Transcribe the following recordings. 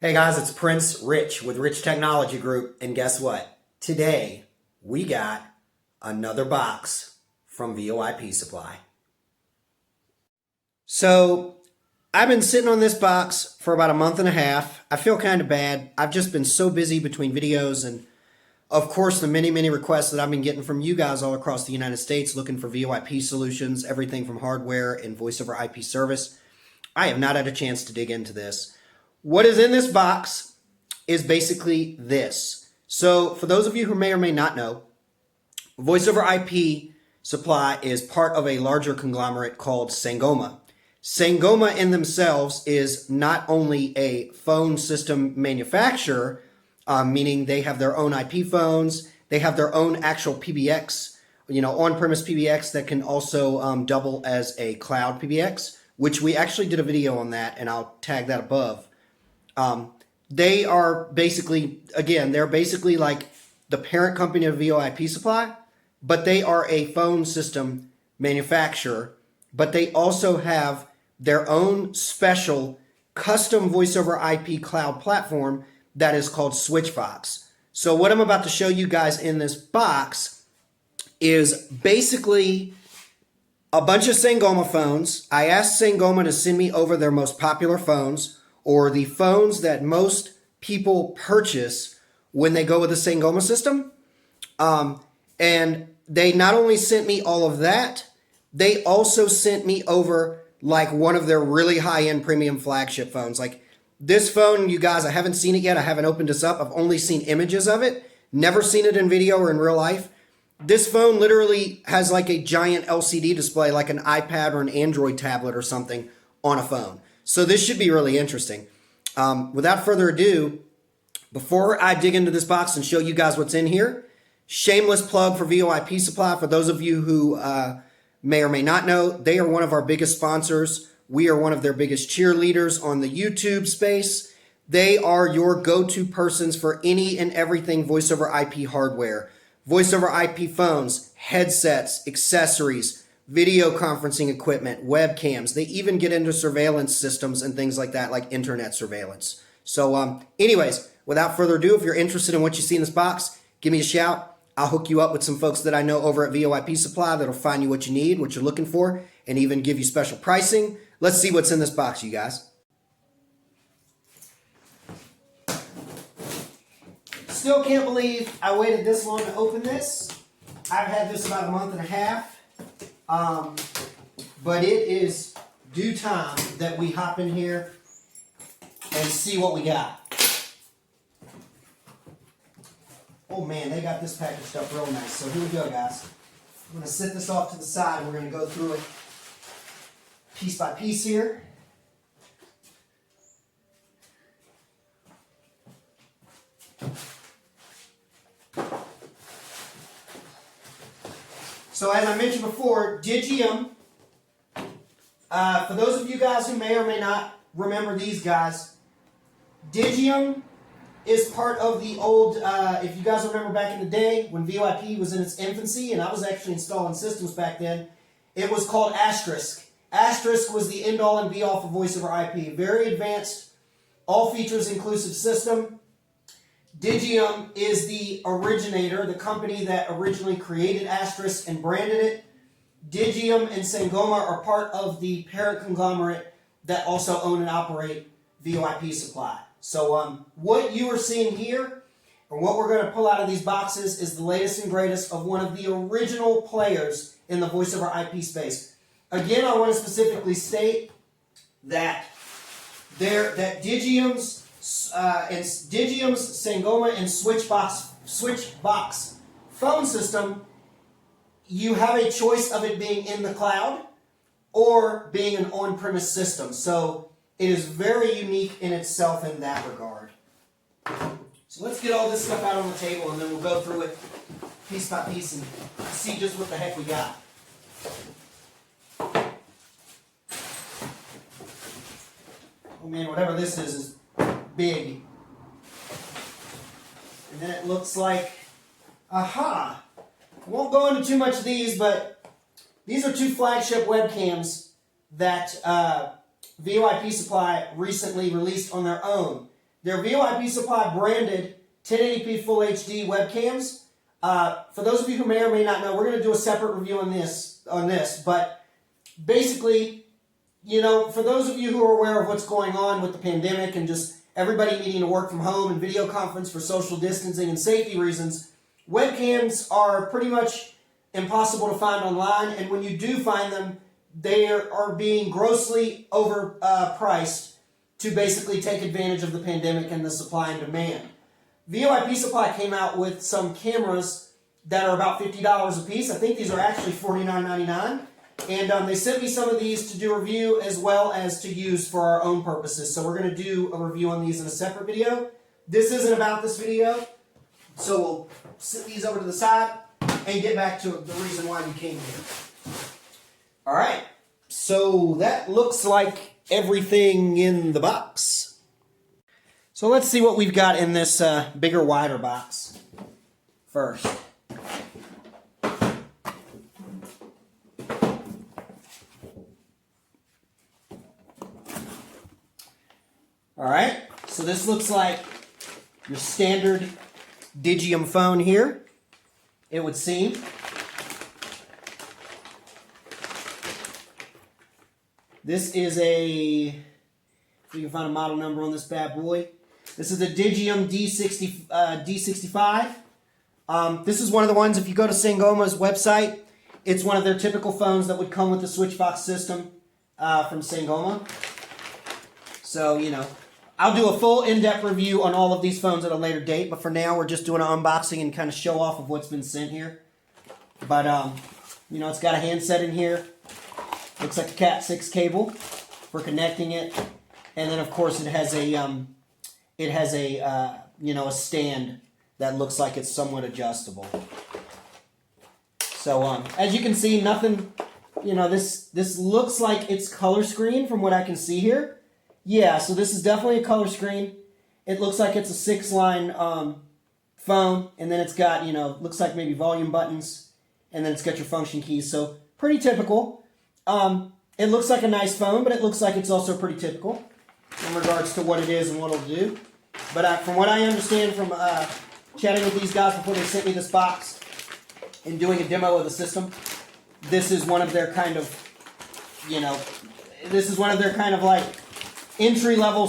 Hey guys, it's Prince Rich with Rich Technology Group, and guess what? Today we got another box from VOIP Supply. So I've been sitting on this box for about a month and a half. I feel kind of bad. I've just been so busy between videos and of course the many requests that I've been getting from you guys all across the United States looking for VOIP solutions, everything from hardware and voice over IP service. I have not had a chance to dig into this. What is in this box is basically this. So for those of you who may or may not know, Voice over IP Supply is part of a larger conglomerate called Sangoma. Sangoma in themselves is not only a phone system manufacturer, meaning they have their own IP phones, they have their own actual PBX, on-premise PBX that can also double as a cloud PBX, which we actually did a video on that, and I'll tag that above. They are basically, again, they're basically like the parent company of VOIP Supply, but they are a phone system manufacturer, but they also have their own special custom voice over IP cloud platform that is called SwitchVox. So what I'm about to show you guys in this box is basically a bunch of Sangoma phones. I asked Sangoma to send me over their most popular phones, or the phones that most people purchase when they go with the Sangoma system. And they not only sent me all of that, they also sent me over like one of their really high-end premium flagship phones. Like this phone, you guys, I haven't seen it yet. I haven't opened this up. I've only seen images of it. Never seen it in video or in real life. This phone literally has like a giant LCD display, like an iPad or an Android tablet or something on a phone. So this should be really interesting. Without further ado, before I dig into this box and show you guys what's in here, shameless plug for VOIP Supply. For those of you who may or may not know, they are one of our biggest sponsors. We are one of their biggest cheerleaders on the YouTube space. They are your go-to persons for any and everything voice over IP hardware, voice over IP phones, headsets, accessories, video conferencing equipment, webcams. They even get into surveillance systems and things like that, like internet surveillance. So anyways, without further ado, if you're interested in what you see in this box, give me a shout. I'll hook you up with some folks that I know over at VOIP Supply that'll find you what you need, what you're looking for, and even give you special pricing. Let's see what's in this box, you guys. Still can't believe I waited this long to open this. I've had this about a month and a half. But it is due time that we hop in here and see what we got. Oh man, they got this packaged up real nice. So here we go, guys. I'm going to set this off to the side and we're going to go through it piece by piece here. So as I mentioned before, Digium, for those of you guys who may or may not remember these guys, Digium is part of the old, if you guys remember back in the day when VOIP was in its infancy, and I was actually installing systems back then, it was called Asterisk. Asterisk was the end-all and be-all for voice over IP. Very advanced, all features inclusive system. Digium is the originator, the company that originally created Asterisk and branded it. Digium and Sangoma are part of the parent conglomerate that also own and operate VOIP Supply. So what you are seeing here, or what we're going to pull out of these boxes, is the latest and greatest of one of the original players in the voice over IP space. Again, I want to specifically state that Digium's Sangoma and SwitchVox phone system, you have a choice of it being in the cloud or being an on-premise system. So it is very unique in itself in that regard. So let's get all this stuff out on the table and then we'll go through it piece by piece and see just what the heck we got. Oh man, whatever this is big. And then it looks like, aha! I won't go into too much of these, but these are two flagship webcams that VOIP Supply recently released on their own. They're VOIP Supply branded 1080p Full HD webcams. For those of you who may or may not know, we're going to do a separate review on this. But basically, you know, for those of you who are aware of what's going on with the pandemic and just everybody needing to work from home and video conference for social distancing and safety reasons, webcams are pretty much impossible to find online. And when you do find them, they are being grossly overpriced to basically take advantage of the pandemic and the supply and demand. VOIP Supply came out with some cameras that are about $50 a piece. I think these are actually $49.99. And they sent me some of these to do a review as well as to use for our own purposes. So we're going to do a review on these in a separate video. This isn't about this video. So we'll set these over to the side and get back to the reason why you came here. All right. So that looks like everything in the box. So let's see what we've got in this bigger, wider box first. All right, so this looks like your standard Digium phone here, it would seem. This is if we can find a model number on this bad boy. This is the Digium D65. This is one of the ones, if you go to Sangoma's website, it's one of their typical phones that would come with the Switchbox system from Sangoma. So, you know, I'll do a full in-depth review on all of these phones at a later date, but for now we're just doing an unboxing and kind of show off of what's been sent here. But, you know, it's got a handset in here. Looks like a Cat 6 cable for connecting it. And then, of course, it has a you know, a stand that looks like it's somewhat adjustable. So, as you can see, nothing, you know, this looks like it's color screen from what I can see here. Yeah, so this is definitely a color screen. It looks like it's a 6-line phone, and then it's got, you know, looks like maybe volume buttons, and then it's got your function keys. So pretty typical. It looks like a nice phone, but it looks like it's also pretty typical in regards to what it is and what it'll do. But from what I understand from chatting with these guys before they sent me this box and doing a demo of the system, this is one of their kind of, you know, this is one of their kind of like entry-level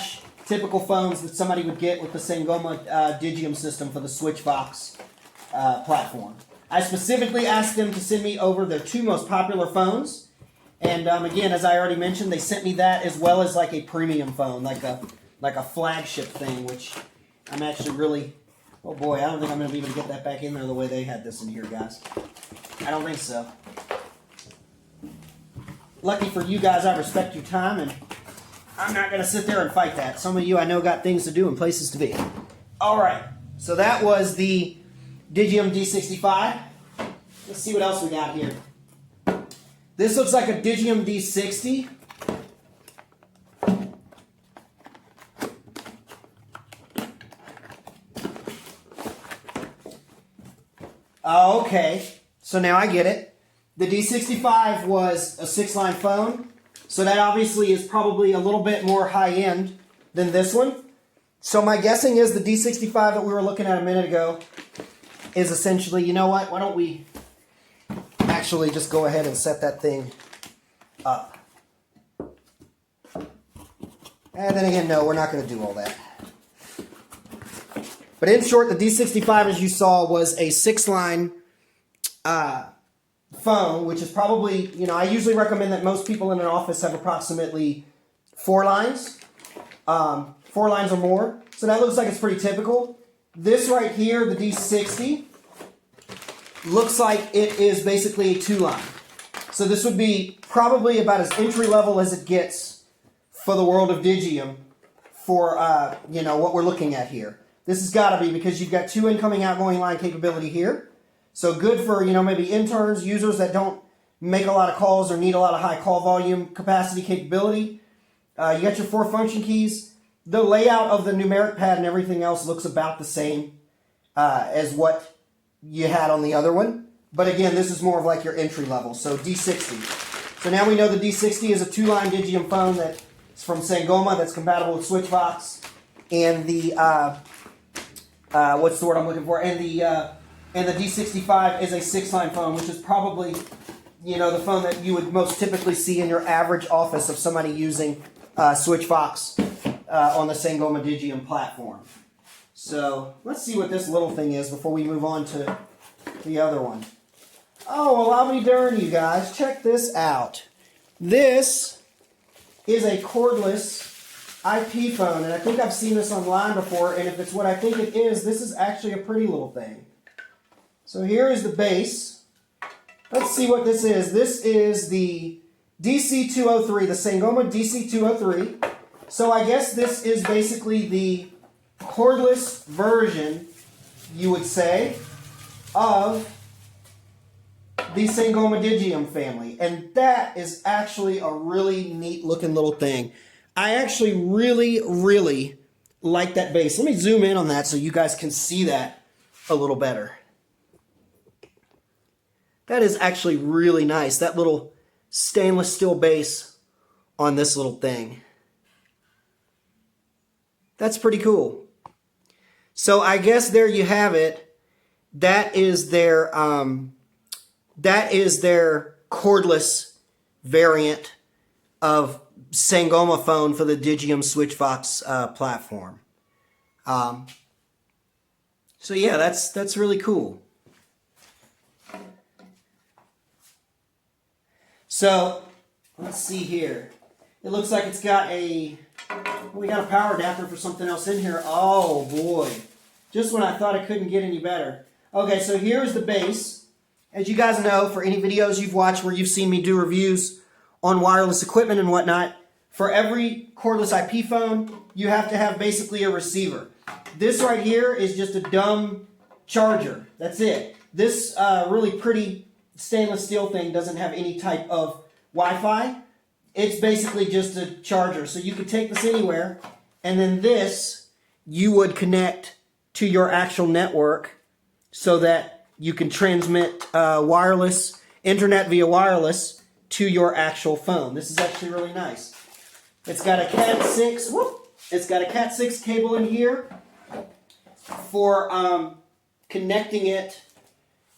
/ typical phones that somebody would get with the Sangoma Digium system for the Switchbox platform. I specifically asked them to send me over their 2 most popular phones. And again, as I already mentioned, they sent me that as well as like a premium phone, like a flagship thing, which I'm actually really, oh boy, I don't think I'm going to be able to get that back in there the way they had this in here, guys. I don't think so. Lucky for you guys, I respect your time, and I'm not going to sit there and fight that. Some of you I know got things to do and places to be. All right, so that was the Digium D65. Let's see what else we got here. This looks like a Digium D60. Okay, so now I get it. The D65 was a 6-line phone, so that obviously is probably a little bit more high-end than this one. So my guessing is the D65 that we were looking at a minute ago is essentially, you know what, why don't we actually just go ahead and set that thing up. And then again, no, we're not going to do all that. But in short, the D65, as you saw, was a 6-line phone, which is probably, you know, I usually recommend that most people in an office have approximately 4 lines. 4 lines or more. So that looks like it's pretty typical. This right here, the D60, looks like it is basically a 2-line. So this would be probably about as entry level as it gets for the world of Digium for, you know, what we're looking at here. This has got to be because you've got 2 incoming, outgoing line capability here. So good for, you know, maybe interns, users that don't make a lot of calls or need a lot of high call volume capacity capability. You got your 4 function keys. The layout of the numeric pad and everything else looks about the same as what you had on the other one. But again, this is more of like your entry level. So D60. So now we know the D60 is a 2-line Digium phone that's from Sangoma that's compatible with Switchbox. and the what's the word I'm looking for? And the D65 is a 6-line phone, which is probably, you know, the phone that you would most typically see in your average office of somebody using SwitchVox on the Sangoma Digium platform. So let's see what this little thing is before we move on to the other one. Oh, well, I'll be darned, you guys. Check this out. This is a cordless IP phone, and I think I've seen this online before, and if it's what I think it is, this is actually a pretty little thing. So here is the base. Let's see what this is. This is the DC203, the Sangoma DC203. So I guess this is basically the cordless version, you would say, of the Sangoma Digium family. And that is actually a really neat looking little thing. I actually really like that base. Let me zoom in on that so you guys can see that a little better. That is actually really nice. That little stainless steel base on this little thing. That's pretty cool. So I guess there you have it. That is their cordless variant of Sangoma phone for the Digium SwitchVox platform. So yeah, that's really cool. So let's see here. It looks like it's got we got a power adapter for something else in here. Oh boy, just when I thought it couldn't get any better. Okay, so here's the base. As you guys know, for any videos you've watched where you've seen me do reviews on wireless equipment and whatnot, for every cordless IP phone, you have to have basically a receiver. This right here is just a dumb charger. That's it. This really pretty stainless steel thing doesn't have any type of Wi-Fi. It's basically just a charger. So you could take this anywhere, and then this you would connect to your actual network so that you can transmit wireless, internet via wireless to your actual phone. This is actually really nice. It's got a Cat 6, it's got a Cat 6 cable in here for connecting it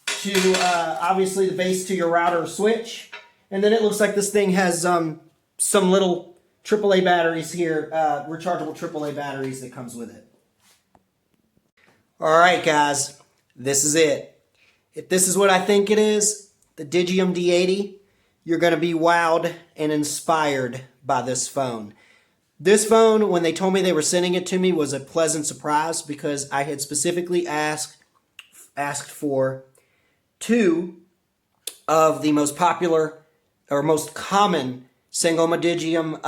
to, obviously, the base to your router or switch. And then it looks like this thing has some little AAA batteries here, rechargeable AAA batteries that comes with it. All right, guys, this is it. If this is what I think it is, the Digium D80, you're going to be wowed and inspired by this phone. This phone, when they told me they were sending it to me, was a pleasant surprise because I had specifically asked for 2 of the most popular or most common Sangoma Digium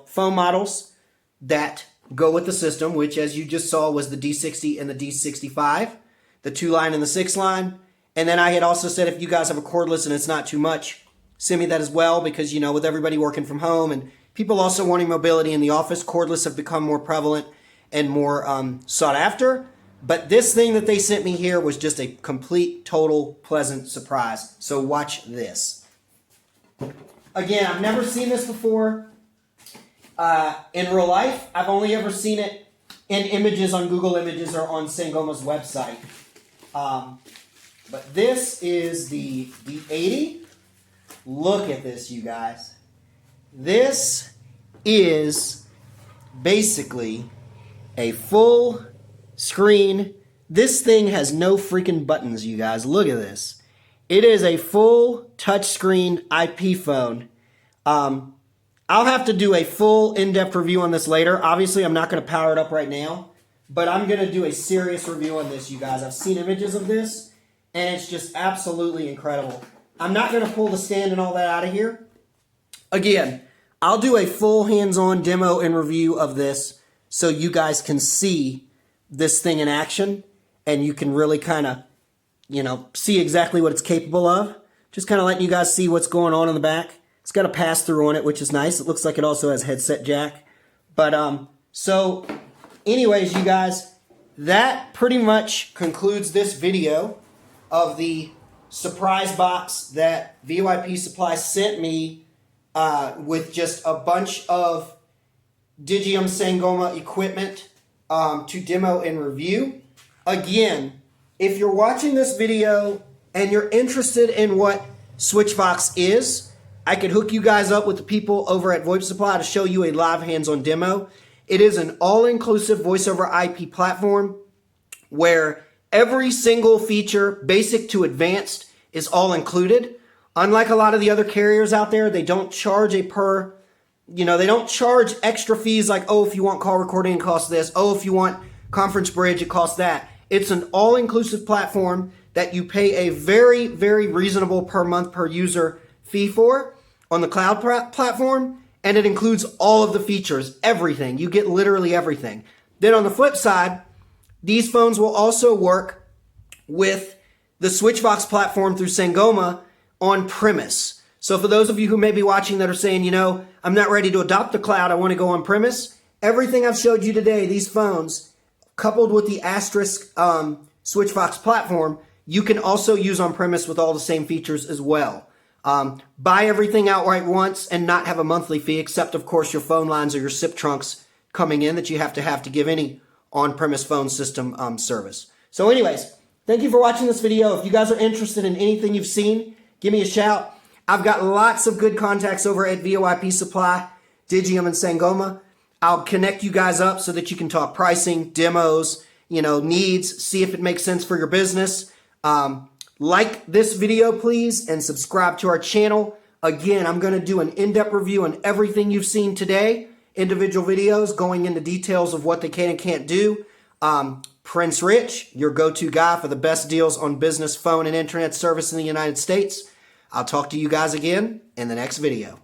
phone models that go with the system, which, as you just saw, was the D60 and the D65, the 2-line and the 6-line. And then I had also said, if you guys have a cordless and it's not too much, send me that as well, because, you know, with everybody working from home and people also wanting mobility in the office, cordless have become more prevalent and more sought after. But this thing that they sent me here was just a complete, total, pleasant surprise. So watch this. Again, I've never seen this before in real life. I've only ever seen it in images on Google Images or on Sangoma's website. But this is the D80. Look at this, you guys. This is basically a full screen. This thing has no freaking buttons, you guys. Look at this. It is a full touchscreen IP phone. I'll have to do a full in-depth review on this later. Obviously, I'm not going to power it up right now, but I'm going to do a serious review on this, you guys. I've seen images of this, and it's just absolutely incredible. I'm not going to pull the stand and all that out of here. Again, I'll do a full hands-on demo and review of this so you guys can see this thing in action, and you can really kind of, you know, see exactly what it's capable of. Just kind of letting you guys see what's going on in the back. It's got a pass-through on it, which is nice. It looks like it also has headset jack. But, so, anyways, you guys, that pretty much concludes this video of the surprise box that VOIP Supply sent me with just a bunch of Digium Sangoma equipment to demo and review. Again, if you're watching this video and you're interested in what SwitchVox is, I could hook you guys up with the people over at VOIP Supply to show you a live hands-on demo. It is an all-inclusive voice over IP platform where every single feature, basic to advanced, is all included. Unlike a lot of the other carriers out there, they don't charge they don't charge extra fees like, oh, if you want call recording, it costs this. Oh, if you want conference bridge, it costs that. It's an all-inclusive platform that you pay a very, very reasonable per month per user fee for on the cloud platform, and it includes all of the features, everything. You get literally everything. Then on the flip side, these phones will also work with the SwitchVox platform through Sangoma on premise. So for those of you who may be watching that are saying, I'm not ready to adopt the cloud, I want to go on premise, everything I've showed you today, these phones, coupled with the asterisk SwitchVox platform, you can also use on premise with all the same features as well. Buy everything outright once and not have a monthly fee, except of course your phone lines or your SIP trunks coming in that you have to give any on-premise phone system service. So anyways, thank you for watching this video. If you guys are interested in anything you've seen, give me a shout. I've got lots of good contacts over at VOIP Supply, Digium, and Sangoma. I'll connect you guys up so that you can talk pricing, demos, needs, see if it makes sense for your business. Like this video, please, and subscribe to our channel. Again, I'm going to do an in-depth review on everything you've seen today, individual videos going into details of what they can and can't do. Prince Rich, your go-to guy for the best deals on business, phone, and internet service in the United States. I'll talk to you guys again in the next video.